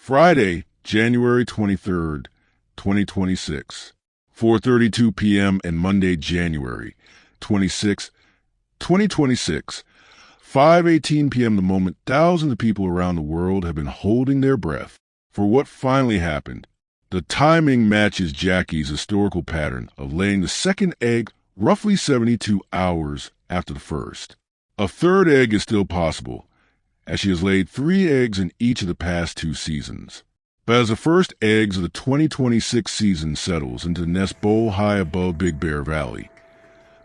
Friday, January 23rd, 2026, 4:32 p.m. and Monday, January 26th, 2026, 5:18 p.m. the moment thousands of people around the world have been holding their breath for what finally happened. The timing matches Jackie's historical pattern of laying the second egg roughly 72 hours after the first. A third egg is still possible, as she has laid 3 eggs in each of the past 2 seasons. But as the first eggs of the 2026 season settles into the nest bowl high above Big Bear Valley,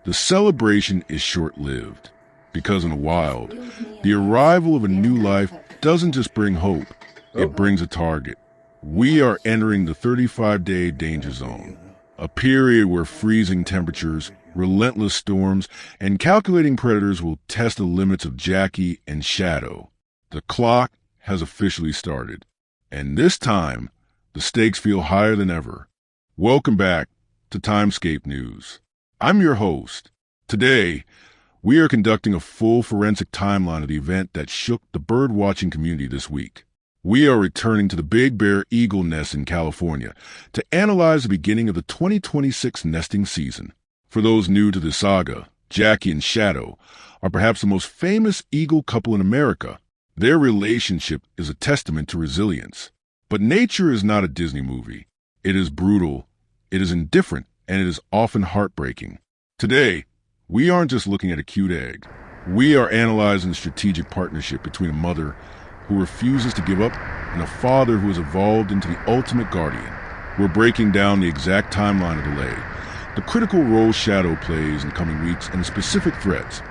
the celebration is short-lived. Because in the wild, the arrival of a new life doesn't just bring hope, it brings a target. We are entering the 35-day danger zone, a period where freezing temperatures, relentless storms, and calculating predators will test the limits of Jackie and Shadow. The clock has officially started, and this time, the stakes feel higher than ever. Welcome back to Scape News. I'm your host. Today, we are conducting a full forensic timeline of the event that shook the bird-watching community this week. We are returning to the Big Bear Eagle nest in California to analyze the beginning of the 2026 nesting season. For those new to the saga, Jackie and Shadow are perhaps the most famous eagle couple in America. Their relationship is a testament to resilience. But nature is not a Disney movie. It is brutal, it is indifferent, and it is often heartbreaking. Today, we aren't just looking at a cute egg. We are analyzing the strategic partnership between a mother who refuses to give up and a father who has evolved into the ultimate guardian. We're breaking down the exact timeline of the lay, the critical role Shadow plays in coming weeks, and specific threats,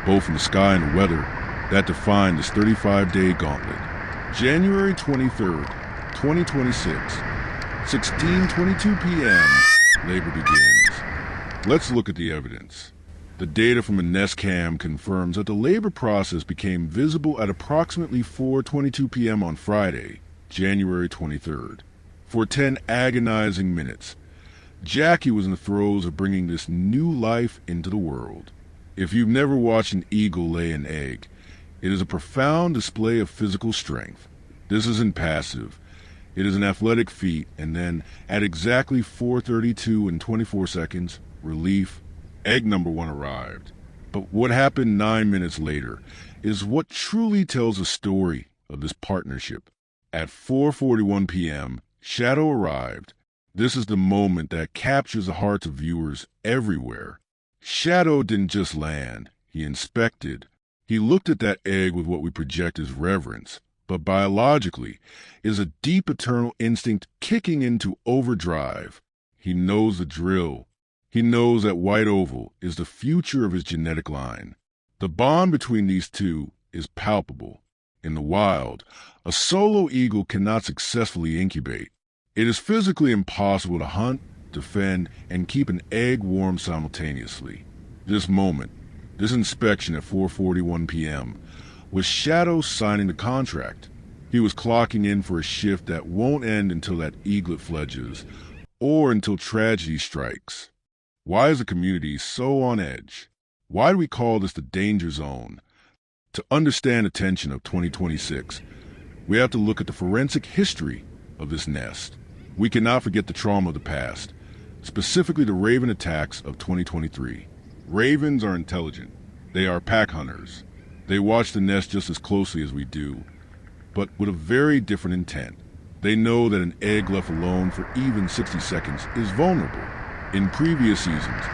both in the sky and the weather, that define this 35-day gauntlet. January 23rd, 2026, 16:22 p.m., labor begins. Let's look at the evidence. The data from a Nest Cam confirms that the labor process became visible at approximately 4:22 p.m. on Friday, January 23rd. For 10 agonizing minutes, Jackie was in the throes of bringing this new life into the world. If you've never watched an eagle lay an egg, it is a profound display of physical strength. This isn't passive. It is an athletic feat, and then, at exactly 4:32 and 24 seconds, relief, egg number 1 arrived. But what happened 9 minutes later is what truly tells the story of this partnership. At 4:41 p.m., Shadow arrived. This is the moment that captures the hearts of viewers everywhere. Shadow didn't just land, he inspected. He looked at that egg with what we project as reverence, but biologically is a deep eternal instinct kicking into overdrive. He knows the drill. He knows that white oval is the future of his genetic line. The bond between these two is palpable. In the wild, a solo eagle cannot successfully incubate. It is physically impossible to hunt, defend, and keep an egg warm simultaneously. This moment, this inspection at 4:41 p.m., was Shadow signing the contract. He was clocking in for a shift that won't end until that eaglet fledges, or until tragedy strikes. Why is the community so on edge? Why do we call this the danger zone? To understand the tension of 2026, we have to look at the forensic history of this nest. We cannot forget the trauma of the past, specifically the raven attacks of 2023. Ravens are intelligent. They are pack hunters. They watch the nest just as closely as we do, but with a very different intent. They know that an egg left alone for even 60 seconds is vulnerable. In previous seasons,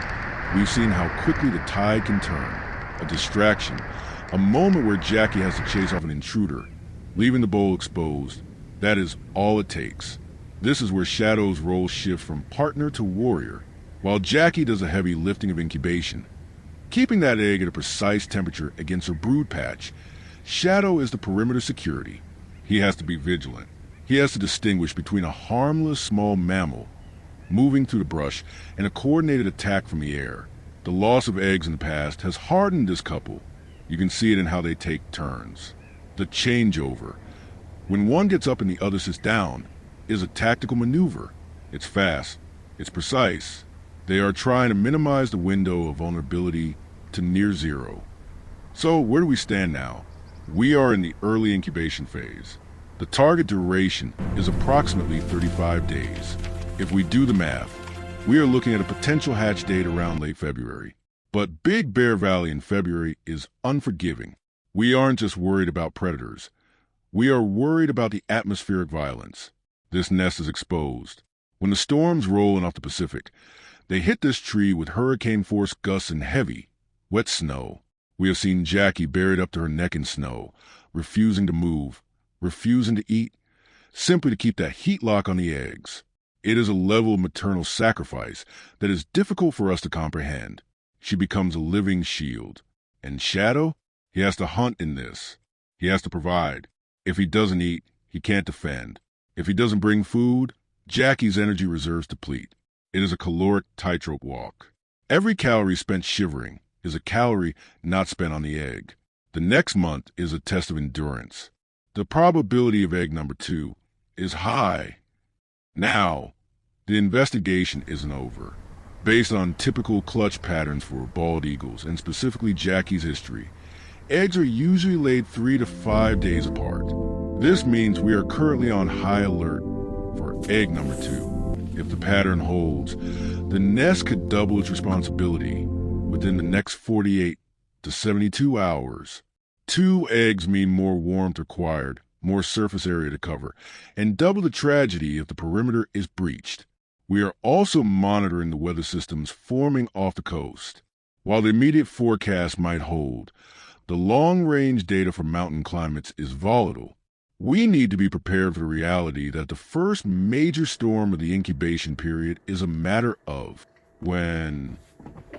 we've seen how quickly the tide can turn. A distraction, a moment where Jackie has to chase off an intruder, leaving the bowl exposed. That is all it takes. This is where Shadow's role shifts from partner to warrior, while Jackie does the heavy lifting of incubation. Keeping that egg at a precise temperature against her brood patch, Shadow is the perimeter security. He has to be vigilant. He has to distinguish between a harmless small mammal moving through the brush and a coordinated attack from the air. The loss of eggs in the past has hardened this couple. You can see it in how they take turns. The changeover, when one gets up and the other sits down, is a tactical maneuver. It's fast. It's precise. They are trying to minimize the window of vulnerability to near zero. So where do we stand now? We are in the early incubation phase. The target duration is approximately 35 days. If we do the math, we are looking at a potential hatch date around late February. But Big Bear Valley in February is unforgiving. We aren't just worried about predators. We are worried about the atmospheric violence. This nest is exposed. When the storms roll in off the Pacific, they hit this tree with hurricane-force gusts and heavy, wet snow. We have seen Jackie buried up to her neck in snow, refusing to move, refusing to eat, simply to keep that heat lock on the eggs. It is a level of maternal sacrifice that is difficult for us to comprehend. She becomes a living shield. And Shadow? He has to hunt in this. He has to provide. If he doesn't eat, he can't defend. If he doesn't bring food, Jackie's energy reserves deplete. It is a caloric tightrope walk. Every calorie spent shivering is a calorie not spent on the egg. The next month is a test of endurance. The probability of egg number 2 is high. Now, the investigation isn't over. Based on typical clutch patterns for bald eagles, and specifically Jackie's history, eggs are usually laid 3 to 5 days apart. This means we are currently on high alert for egg number 2. If the pattern holds, the nest could double its responsibility within the next 48 to 72 hours. 2 eggs mean more warmth required, more surface area to cover, and double the tragedy if the perimeter is breached. We are also monitoring the weather systems forming off the coast. While the immediate forecast might hold, the long-range data for mountain climates is volatile. We need to be prepared for the reality that the first major storm of the incubation period is a matter of when,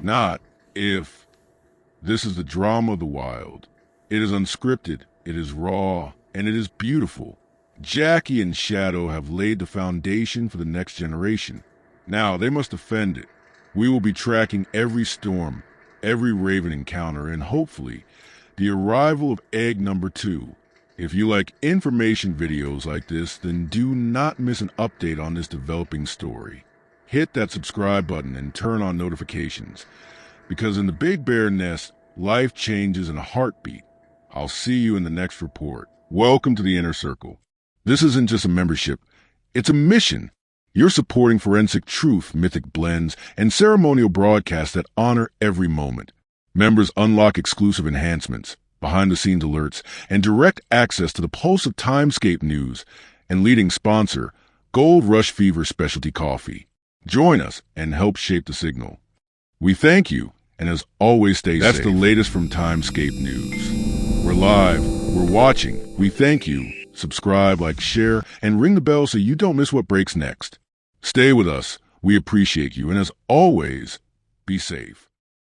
not if. This is the drama of the wild. It is unscripted, it is raw, and it is beautiful. Jackie and Shadow have laid the foundation for the next generation. Now they must defend it. We will be tracking every storm, every raven encounter, and hopefully the arrival of egg number 2. If you like information videos like this, then do not miss an update on this developing story. Hit that subscribe button and turn on notifications, because in the Big Bear Nest, life changes in a heartbeat. I'll see you in the next report. Welcome to the Inner Circle. This isn't just a membership, it's a mission. You're supporting forensic truth, mythic blends, and ceremonial broadcasts that honor every moment. Members unlock exclusive enhancements, behind-the-scenes alerts, and direct access to the pulse of Timescape news and leading sponsor, Gold Rush Fever Specialty Coffee. Join us and help shape the signal. We thank you, and as always, stay safe. That's the latest from Timescape News. We're live, we're watching, we thank you. Subscribe, like, share, and ring the bell so you don't miss what breaks next. Stay with us, we appreciate you, and as always, be safe.